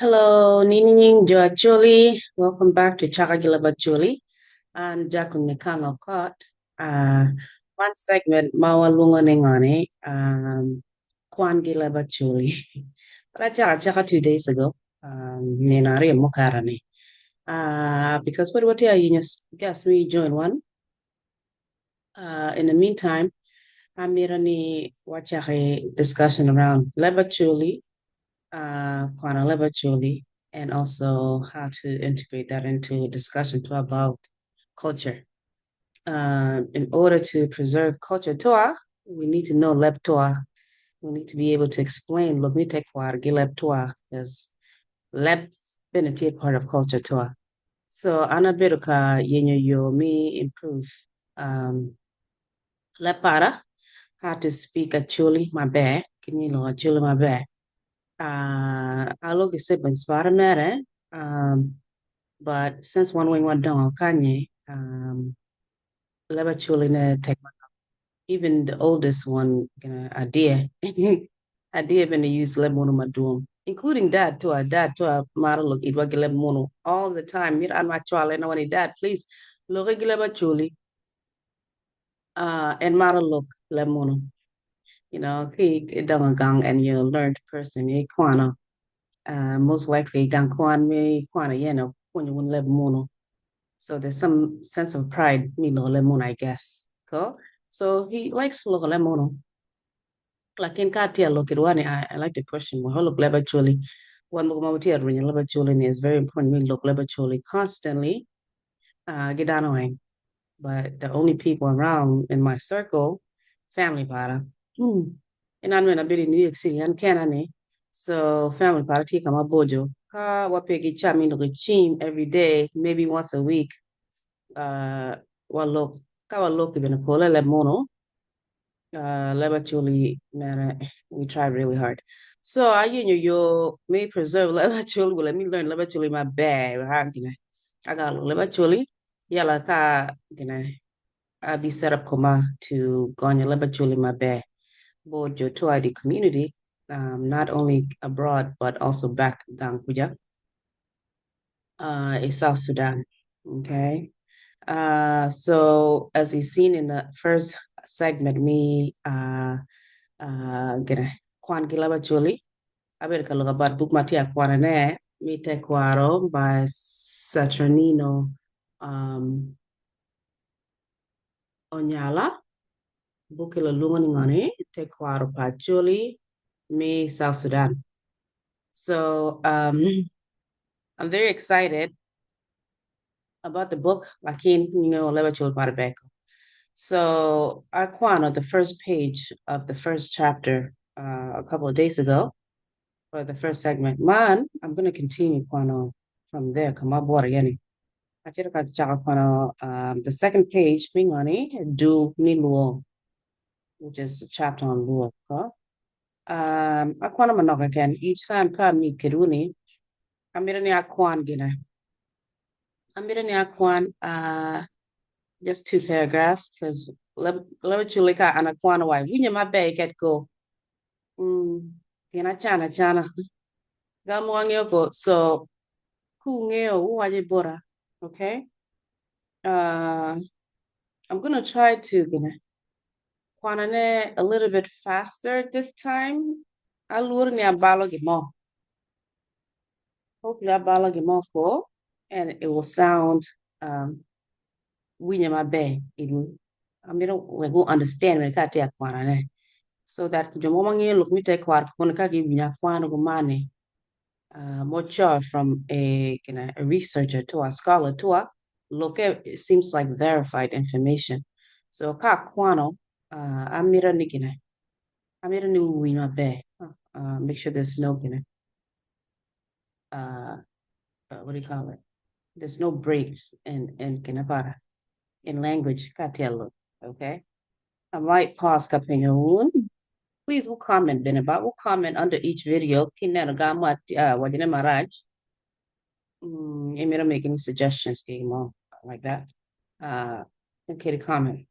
Hello, Nining Jo Acholi. Welcome back to Chaka Acholi and Jackline Ikang Okot. Uh, One segment, Mawa Lunga Ningani, Kwan Ki Leb Acholi. But I Chaka 2 days ago, Ninari Mokarani. Because what are you guess we join one. In the meantime, I made any watch a discussion around Leb Acholi Kwan Leb Acholi, and also how to integrate that into a discussion to about culture. In order to preserve culture Toa, we need to know Leb Toa. We need to be able to explain Look me take Leb Toa because Leb been a part of culture Toa. So Anna Beruka yenyo yo me improve Leb para how to speak Acholi my bear. Can you know Acholi my bear? Alo gisibin Spider-Man, but since one wing one down Kanye, Leba Chulina take even the oldest one, idea, idea been to use Lemono Madum, including dad to a model look it was Mono all the time. Mir an my child and when he dad, please look at Leba Chuli, and model look Lemono. He done a gang and you learned person, he kwana. Most likely dan kwan me kwana when you wouldn't let mono. So there's some sense of pride, me lo lemon, I guess. Cool. So he likes lo lemon. Like in Katia look at one, I like to push him. Well, look leba chuli. One more moment here, when you leba chuli is very important. Me look leba chuli constantly. Get down away. But the only people around in my circle, family para. And I'm in a bit in New York City, and Canada. So family para tika mabojo. Ka wapegi chami no chim every day, maybe once a week. Uh, walok ka walok ibn pola le mono. Leba chuli man, we try really hard. So I you may preserve leba chuli. Well, let me learn leba chuli my bad. I got leba chuli. Yala ka I be set up koma to Gonya Lebachuli Mabe, board Jo Tuwa the community, not only abroad but also back Gangkuja, in South Sudan. Okay. So as you've seen in the first segment, me gonna Kwan Ki Leb Acholi. I better look about book Matia Kwanane, me te Kwaro by Saturnino Onyala. Bukila Lumani te Kwaro Pacholi, me South Sudan. So I'm very excited about the book, Lakin, Levachol Barbeko. So Aquano, the first page of the first chapter a couple of days ago, for the first segment. Man, I'm gonna continue Kwano from there. Come on board again. The second page, Mingani, do Niluo, which is a chapter on Luo. Akwana manok again. Each time ka mi kiruni, amira ni akwan gina. Amira ni akwan just 2 paragraphs because let chulika an akwana why. Winya ma bay get go. Gina chana. Gamu go. So ku ngeo waje bora. Okay. I'm gonna try to gina kwanane a little bit faster this time. Alur ni abalo gimo. Hopefully abalo gimo ko and it will sound my bay. It will I mean we go understand when ka te kwana ne. So that jomo mangi look me take kwar kun ka gi winya kwana go mane. More from a researcher to a scholar to a look at it seems like verified information. So ka kwano amira nikine. Amira ni my bay. Make sure there's no what do you call it? There's no breaks in kinapara in language katielo. Okay. I might pause kapinyoon. Please will comment Ben about will comment under each video. Kinagamat wagina maraj. Emira make any suggestions game like that. Okay to comment.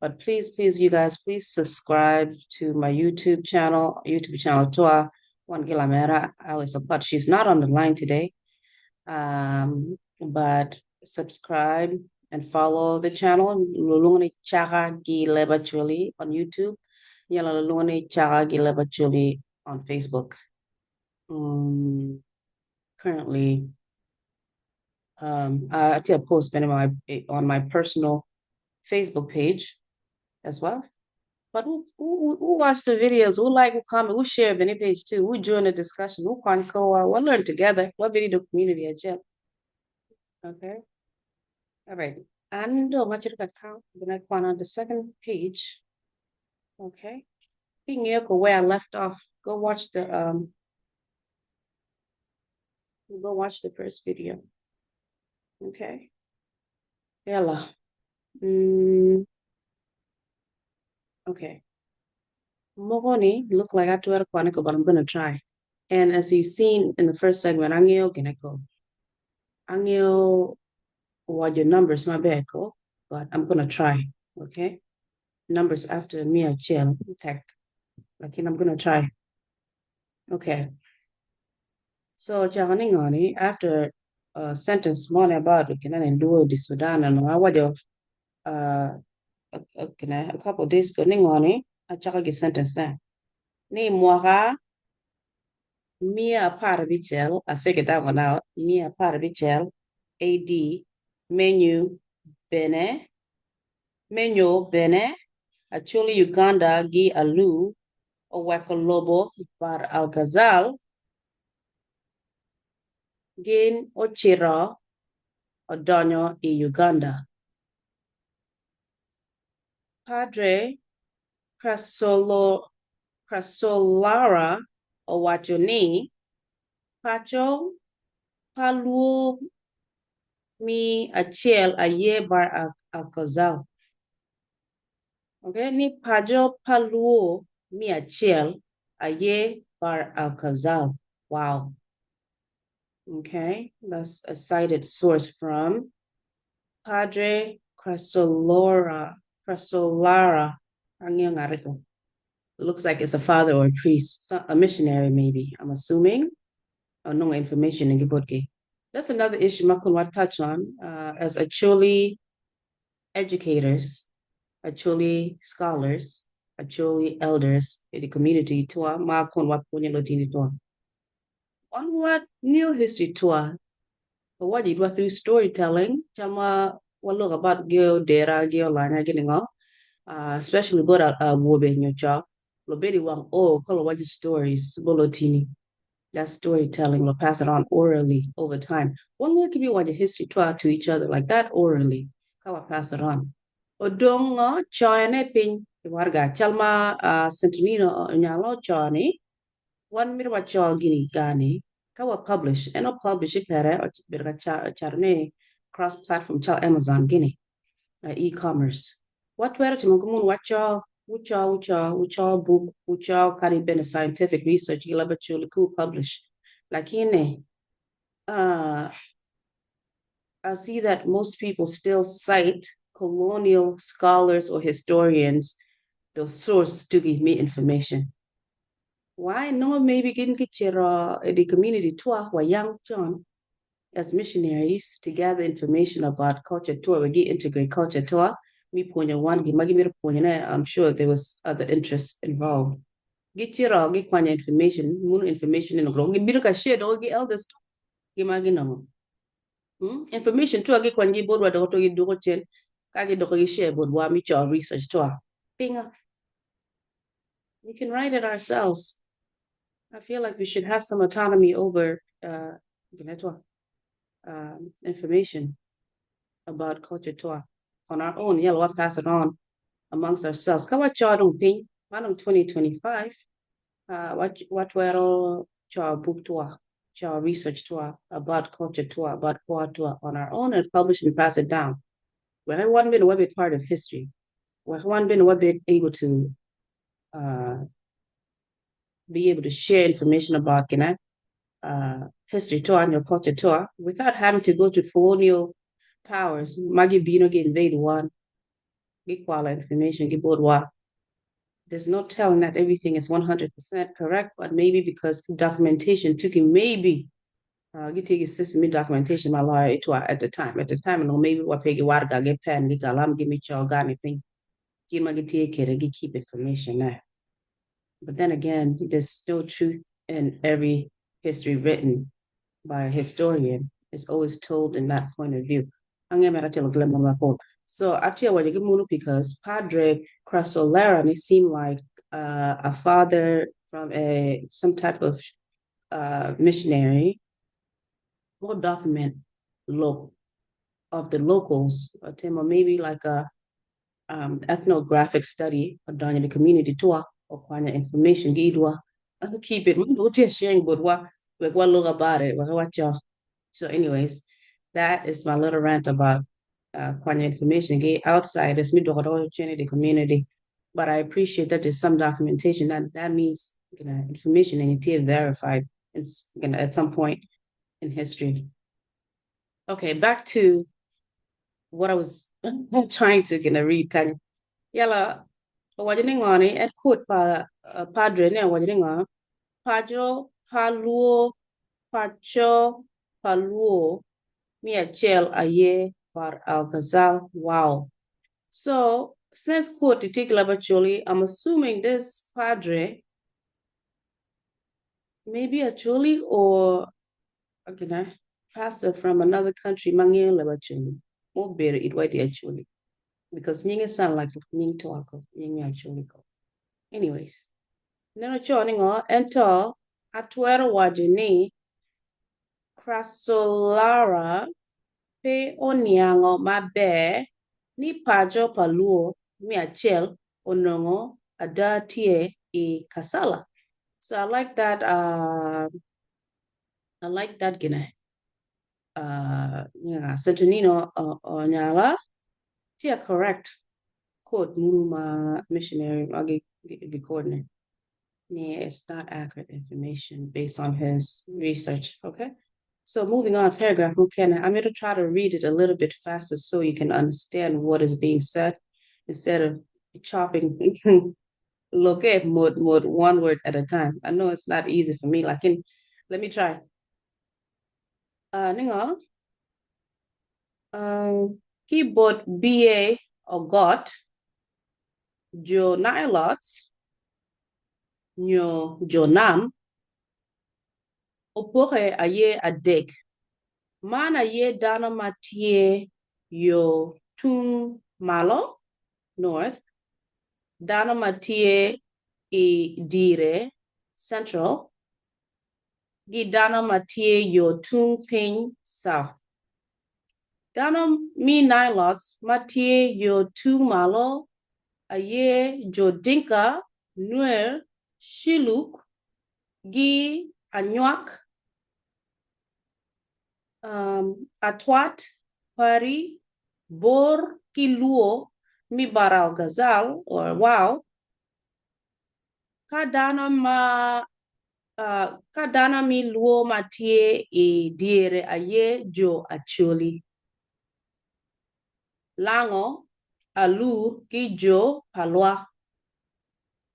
But please, you guys, please subscribe to my YouTube channel, Toa. Kwan Ki Leb Acholi. She's not on the line today, but subscribe and follow the channel. Lulungani Chaka Ki Leb Acholi on YouTube. Yala Lulungani Chaka Ki Leb Acholi on Facebook. Currently, I can post on my personal Facebook page as well. But who watch the videos? Who like, who comment, who share any page too? Who join the discussion? Who can go? We'll learn together. What video community at Jet? Okay. All right. And what you got count? Then I on the second page. Okay. Being here where I left off. Go watch the first video. Okay. Yalla. Okay. Mogoni look like I do it, but I'm gonna try. And as you've seen in the first segment, Angio Gineko. Angio what your numbers my bad, but I'm gonna try. Okay. Numbers after me a chill tech. Like I'm gonna try. Okay. So Chahaningani after a sentence more about we can do the Sudan and I was a couple days ago ningani a chaka sentence there. Ni mwaka Mia Parabichel, I figured that one out. Mia Parabichel, AD, menu, bene, actually Uganda, gi alu, Owekolobo, Bar Al Ghazal, Gin Ochira, Odonyo, Uganda. Padre Crasolara, Owachoni, Pacho, Palu, mi Achiel, Aye Bar Al Ghazal. Okay, ni Pajo Paluo mi Achiel, Aye Bar Al Ghazal. Wow. Okay, that's a cited source from Padre Crasolara. It looks like it's a father or a priest, a missionary maybe, I'm assuming. No information in Gibotke. That's another issue Makun want to touch on. As Acholi educators, Acholi scholars, Acholi elders in the community, Tuwa, Makun wat punya lotini Tuwa. On what new history Tuwa? What you do through storytelling, Chama, what look about Geo Dera, Geo Lana getting off. Especially about wobe nyocha lobedi wang color what stories bolotini that storytelling will pass it on orally over time one look give you what the history to each other like that orally how I pass it on odongo chane pin warga chalma sentinino nyalo chani one mirwa gini gani kawa publish and publish it pere berga charne cross platform chal Amazon gini e-commerce what were to Mugumun, what y'all book, which y'all kind been a scientific research, you love you cool publish. Like I see that most people still cite colonial scholars or historians, the source to give me information. Why no maybe getting get your the community tour where young John as missionaries to gather information about culture tour, we get integrate culture tour. I'm sure there was other interests involved. Get your get information, more information in the group. Get biruka share do get elders get magino. Information to get kwanji board what to get do chen. Kage do share board wa mi cho research to. Pinga. We can write it ourselves. I feel like we should have some autonomy over information about culture tour on our own. Yeah, we'll pass it on amongst ourselves. Kawa cha dong ping, manong 2025. What were cha book tour, cha research tour about culture tour, about poor tour on our own and publish and pass it down. When I want been a part of history, when I want been able to be able to share information about history tour and your culture tour without having to go to colonial powers. Magi Bino get invade one, get quality information, get board wa. there's no telling that everything is 100% correct, but maybe because documentation took him, maybe you take his system documentation my lawyer it was at the time. At the time, no maybe what pegi warga get pen get alarm give me choga anything. Give my get keep information there. But then again, there's still truth in every history written by a historian. It's always told in that point of view. So actually, I want to give because Padre Crasolera, it seemed like a father from a some type of missionary, more document look of the locals, or maybe like a ethnographic study done in the community tour or kind of information gidwa. Keep it. We go to sharing, but what look about it? What y'all? So, anyways, that is my little rant about Kwanya information. Get outside, it's me the community. But I appreciate that there's some documentation that means information and it is verified. It's at some point in history. Okay, back to what I was trying to read. Kind of yala wajini ngani at quote padre ne wajini ngani pajo paluo pacho paluo mi achel aye par alcazal. Wow. So since quote Kwan Ki Leb Acholi, I'm assuming this padre maybe Acholi or okay, pastor from another country, Mangye Leb Acholi. More better it white Acholi. Because Nying sound like Nying Tuwako, Nying Acholi go. Anyways, neno choni ngo ento atwero wajini Crasolara pe oniango mabe ni pajo paluo mi achel onongo adatie e kasala. So I like that. I like that gine. Sentonino onyala. Tia correct. Quote Muruma missionary. I'll get recording. Yeah, it's not accurate information based on his research. Okay. So moving on, paragraph, okay, I'm going to try to read it a little bit faster so you can understand what is being said instead of chopping. Look at more one word at a time. I know it's not easy for me. Let me try. Ningo. Keyboard BA or got Jo Nilots, Nyo Jonam, Opore aye adek. Mana ye dana matie yo tung malo north. Dana matie e dire central. Gidana matie yo tung ping south. Dana mi nilots matie yo tung malo aye jo dinka nuer shiluk gi anyak atwat pari bor kiluo mi baral gazal or wow kadana mi luo matie e diere aye Jo Acholi. Lango alur ki Jo palwa.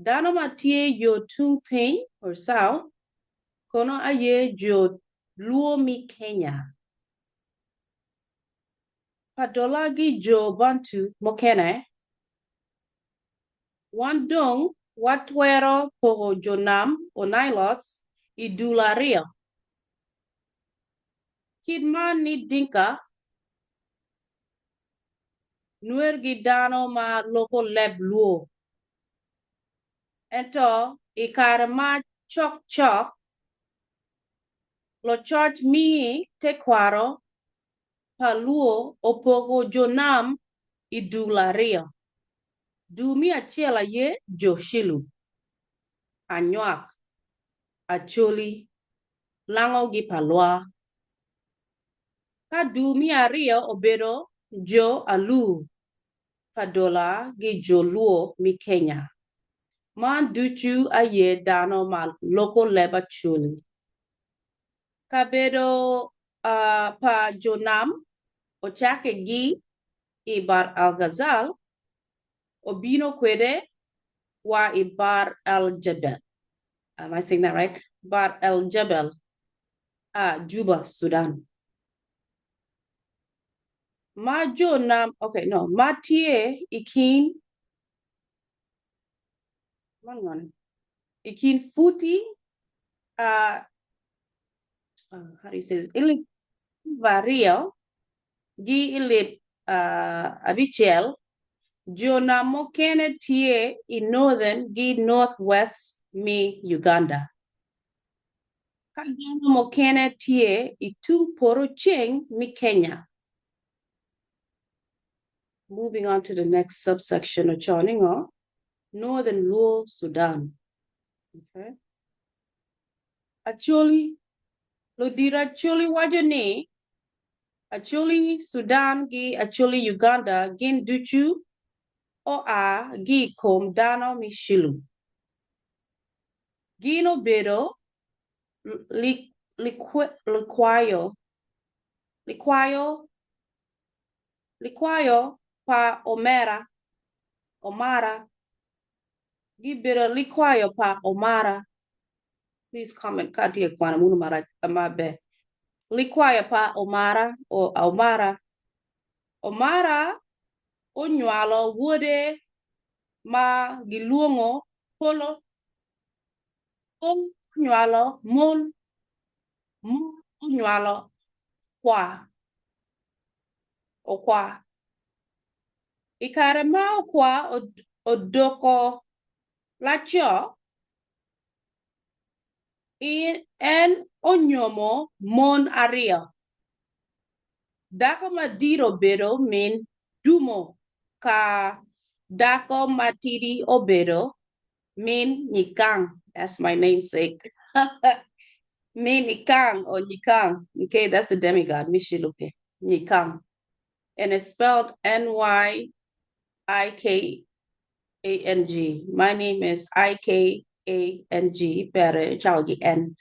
Dana matie yo tung pain or south kono aye Jo luo mi Kenya. Padola gi Jo Bantu mokene. Wandong watwero poho jonam o nilots idularia. Kidman ni dinka nuer gidano ma loko leb luo. Ento ikare ma chok chok lo church mi tekwaro paluo opogo jonam idularia. Dumi achiela ye Jo Shilu. Anywak. Acholi. Lango gi palwa. Ka dumi ario obedo Jo Alu. Padola gi Jo Luo mi Kenya. Man duchu aye dano mal Loko Leb Acholi. Kabedo pa jonam ochake gi ibar al-Ghazal obino kwede wa Bar al Jabal. Am I saying that right? Bar al Jabal, Juba, Sudan. Ma jo nam, okay, no, ma tie ikin, ikin futi, uh, how do you say this? Ili vario, gi ili abichel, jo namo kene tie in northern, gi northwest mi Uganda. Kagano mo kene tie itung poro ching mi Kenya. Moving on to the next subsection of Choningo, Northern Luo Sudan. Okay. Acholi, Lodira Acholi wajone, Acholi Sudan gi Acholi Uganda gin duchu o a gi kom dano mishilu. Gino bedo liquayo, liquayo pa Omara, Gibira liquayo pa Omara. Please comment katia kwana munu mara amabe. Liquayo pa Omara or Omara. Omara onywalo wuode ma giluongo polo. Onywalo mul onywalo okwa. Ikare ma okwa odoko lacho en onyomo mon ario. Dako madiro bedo min dumo ka dako matidi obedo min nyikang. That's my namesake. Min Nikang or Nikang. Okay, that's the demigod, Mishiluke. Nikang. And it's spelled Nyikang. My name is Ikang, Pere Chalgi N.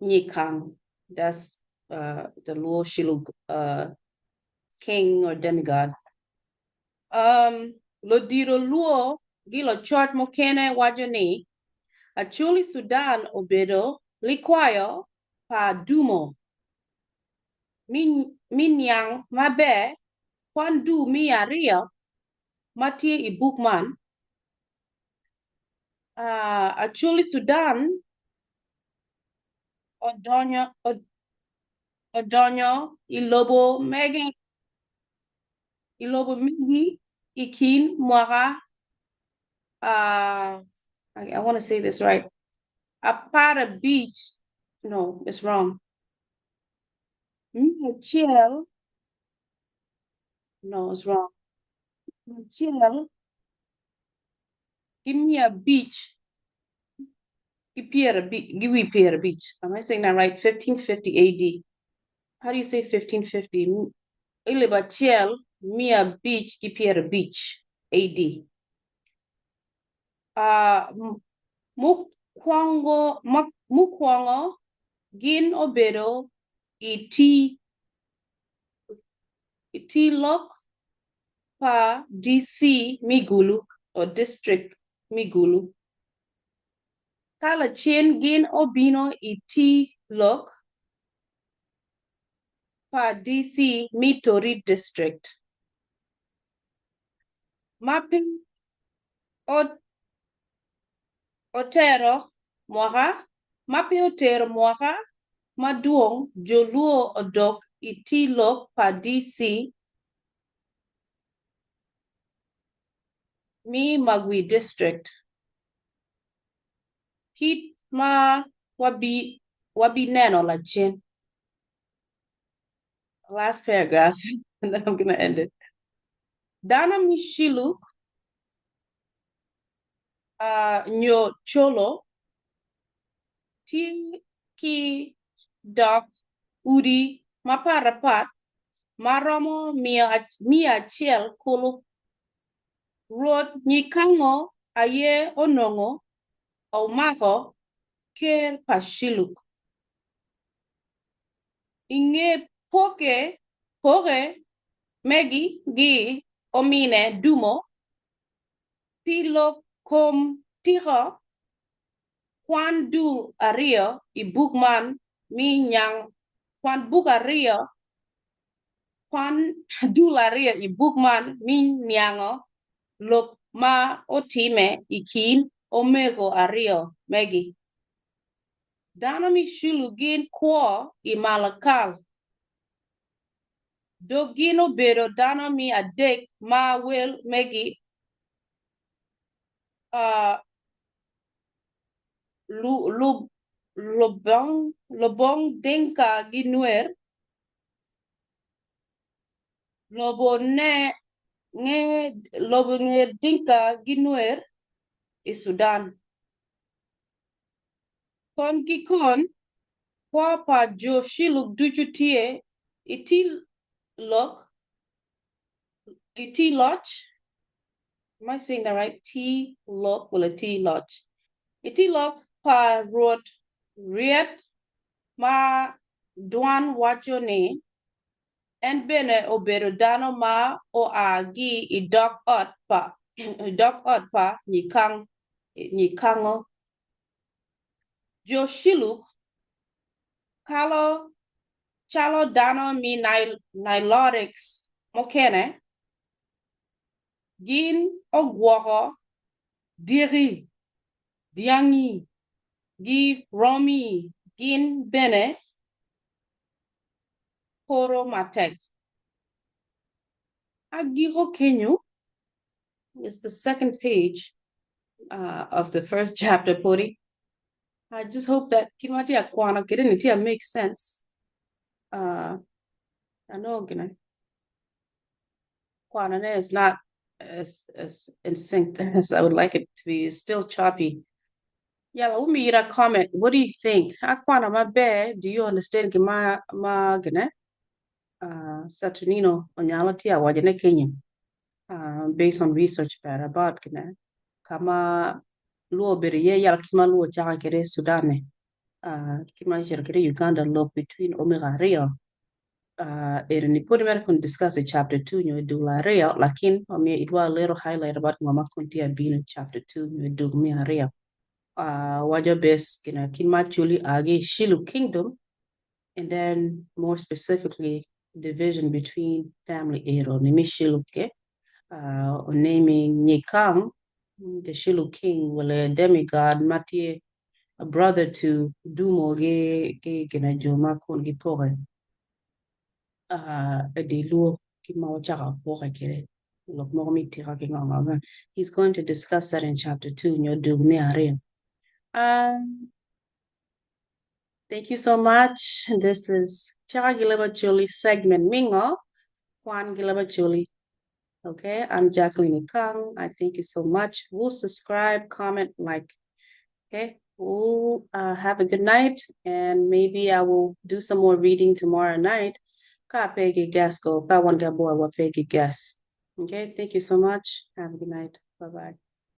Nikang. That's the Luo Shiluk king or demigod. Lodiro Luo, Gilo Chart Mokene Wajani, Achuli Sudan Obedo, Likwayo, Pa Dumo. Minyang mabe, Kwandu mi aria, Matie Ibukman, Achuli Sudan, Odonyo, Ilobo Megi, Ikin, Mwara, I want to say this right. Apara Beach, no, it's wrong. Chill, no, it's wrong. Chill, give me a beach. Give me a beach. Am I saying that right? 1550 AD. How do you say 1550? Ilibachel, Mia Beach, Kipiera Beach, AD. Mukwango, Gin Obedo, iti Lok, Pa DC Migulu, or District Migulu. Kala Chen Gin Obino, iti Lok, Pa DC Mitori District. Mapping Otero Moha, Mapi Otero Moha, Maduong, Joluo Odok, Itilo Pa DC, Mi Magui District. Hit ma wabi neno la chin. Last paragraph, and then I'm gonna end it. Dana Mishiluk, Nyo Cholo, Ki Dok, Udi, Maparapat, Maromo Mia Chiel Kulu, Rod Nikango, Aye Onongo, Omaho, Ker Pashiluk. Inge Poke, Megi, Gi, Omine, Dumo, Pilo Kom tiho Kwan du ario I bugman mi nyang Kwan bug ario Kwan du ario I bugman mi nyango lok ma otime ikin omego ario megi. Dano mi shulugin kwa I malakal. Dogino bedo dano mi adek ma wel megi lobong denka ginuer lobo nge dinka ginuer I Sudan. Kon gikon kwa pa jo shiluk duchutie iti loch. Am I saying that right? T loch will a T loch. Iti loch pa road riet ma duan wacho ni en bene obedo dano ma o agi I dok ot pa nyikango jo shiluk chalo dano mi nilotics mokene gin ogwoko diri diangi gi romi gin bene koro matek. Agiro kenyu is the second page of the first chapter, Puri. I just hope that Kinwatia Kwana Kidinitia makes sense. I know Kwana is not as in sync as I would like it to be. It's still choppy. Yeah, let me read a comment. What do you think? Akwana my bad. Do you understand ma gane? Saturnino onyalatia wajane Kenya. Based on research about gane. Kama luo bere ye yala kima luo chaka kere Sudane. Kima shira kere Uganda look between Omega Rio. Ni put kun discuss the chapter 2 nyo do la Rio lakin it was a little highlight about mama kuntia being in chapter 2 nyo do mi Rio. Waja best kinma chuli agi Shilu kingdom, and then more specifically division between family ero nimi Shilu ke naming Nikang the Shilu king will a demigod Mattie a brother to Dumo ge kina joma kon gi pore de luo ki ma chaka pore kere lok mo mi tira ki nganga. He's going to discuss that in chapter 2 nyo do mi are. Thank you so much. This is Chaka Ki Leb Acholi segment Mingo, Kwan Ki Leb Acholi. Okay, I'm Jackline Ikang. I thank you so much. We'll subscribe, comment, like. Okay, we'll have a good night, and maybe I will do some more reading tomorrow night. Ka pegi gas go, ka one boy wa pegi gas. Okay, thank you so much. Have a good night. Bye bye.